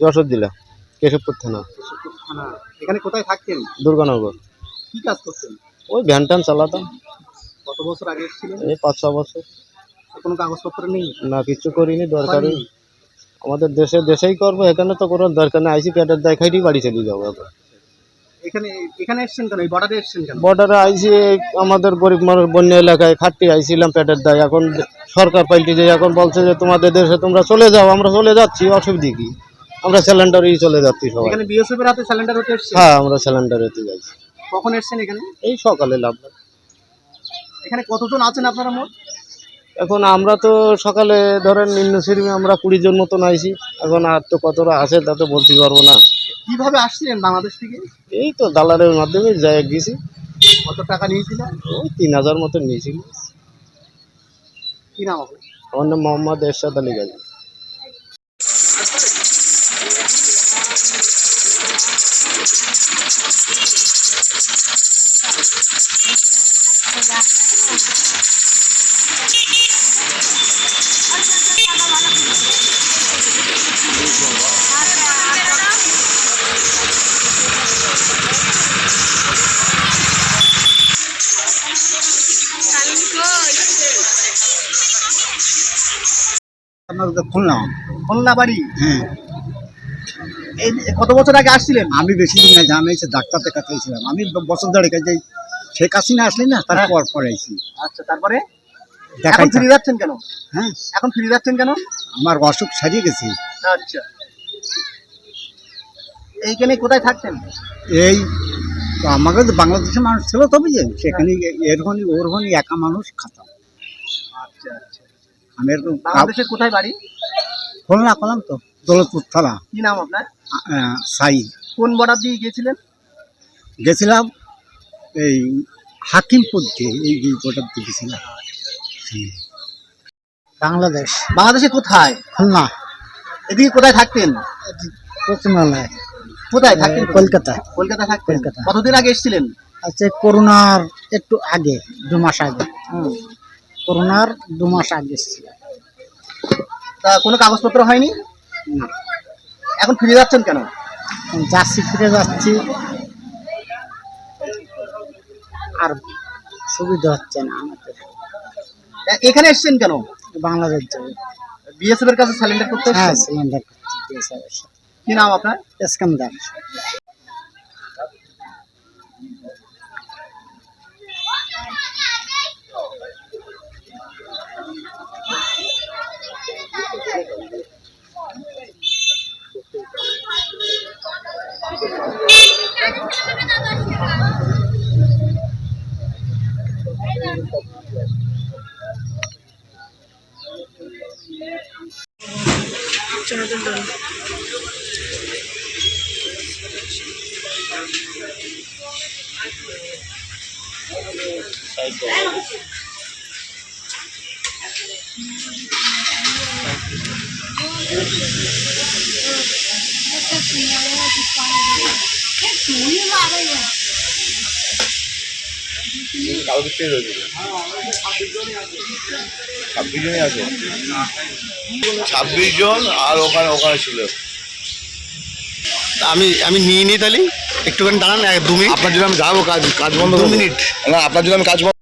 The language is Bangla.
যশোর জেলা কেশবপুর থানা। কেশবপুর থানা। এখানে কোথায় থাকতেন? দুর্গানগর। কি কাজ করতেন? ওই ভ্যান ট্যান চালাতাম। কত বছর আগে এসেছিলেন? এই 5-6 বছর। কোনো কাগজপত্র নেই? না, কিছু করিনি, দরকারই হয়নি? আমাদের দেশেই করবো, এখানে তো কোনো দরকার নেই। আইসি পেটের দায় খাইতেই বাড়ি চলে যাবো। এখন এখানে এখানে এসেছেন কেন? এই বর্ডারে এসেছেন কেন? বর্ডারে আইসি আমাদের গরিব মানুষ বন্যা এলাকায় খাটতে আইছিলাম পেটের দায়। এখন সরকার পাল্টে যে এখন বলছে যে তোমাদের দেশে তোমরা চলে যাও। আমরা চলে যাচ্ছি, অসুবিধা কি? আমরা সিলিন্ডারেই চলে যাচ্ছি সবাই। এখানে বিএসএফ এর হাতে সিলিন্ডার হতে এসেছেন? হ্যাঁ, আমরা সিলিন্ডার হতে যাচ্ছি। কখন এসেছেন এখানে? এই সকালে লাভ। এখানে কতজন আছেন আপনারা মোট? এখন আমরা তো সকালে ধরেন নিম্নশ্রেণী আমরা 20 জন মতন আইছি। এখন আর তো কতটা আছে তা তো বলতে পারবো না। কিভাবে আসছিলেন বাংলাদেশ থেকে? এই তো দালালের মাধ্যমে যাই গেছি। কত টাকা নিয়েছিলেন? ওই 3000 মতন নিয়েছিল। কি নাম আপনার? আমার নাম মোহাম্মদ এরশাদ আলী গাজী। আপনার খুলনা। খুলনা বাড়ি? হ্যাঁ। এই কত বছর আগে আসছিলেন? আমি বেশি দিন না, আমি এসে ডাক্তার দেখাতেছিলাম। আমি বছর দেড়েক যে শেখ হাসিনা আসলে না, তারপর পরে আইছি। আচ্ছা, তারপরে এখন দেখাই ফিরে যাচ্ছেন কেন? হ্যাঁ, এখন ফিরে যাচ্ছেন কেন? আমার অসুখ সারিয়ে গেছে। আচ্ছা, এইখানে কোথায় থাকতেন? এই তো আমাকে তো বাংলাদেশের মানুষ ছিল, তবে যে সেখানে এরখনই ওরখনই একা মানুষ খাতাম। আচ্ছা আচ্ছা। আমি এরকম বাংলাদেশের কোথায় বাড়ি? খুলনা করলাম তো, দৌলতপুর থানা। কি নাম আপনার? সাই। কোন বর্ডার দিয়ে গিয়েছিলেন? গেছিলাম এই হাকিমপুর দিয়ে, এই গোটা দিয়ে গেছিলাম। বাংলাদেশ। বাংলাদেশে কোথায়? খুলনা। এদিকে কোথায় থাকতেন? পশ্চিমবাংলায়। কোথায় থাকতেন? কলকাতা। কলকাতা থাকতেন। কলকাতা। কতদিন আগে এসেছিলেন? আচ্ছা, করোনার একটু আগে, 2 মাস আগে। করোনার 2 মাস আগে এসেছিল। তা কোনো কাগজপত্র হয়নি? না। এখন ফিরে যাচ্ছেন কেন? যাচ্ছি, ফিরে যাচ্ছি, আর সুবিধা হচ্ছে না আমাদের। এখানে এসেছেন কেন? বাংলাদেশ যাবে। বিএসএফ এর কাছে সিলিন্ডার করতে হ্যাঁ, এসেছেন? সিলিন্ডার দিয়েছে। কি নাম আপনার? ইস্কান্দার। কালকে শেষ হয়েছিল। 26 জনই আছে। 26 জন আর ওখানে ছিল। আমি নিয়ে নিই তাহলে, একটুখানি দাঁড়ান, 2 মিনিট। আপনার জন্য আমি যাবো, কাজ বন্ধ। 2 মিনিট। না, আপনার জন্য আমি কাজ বন্ধ।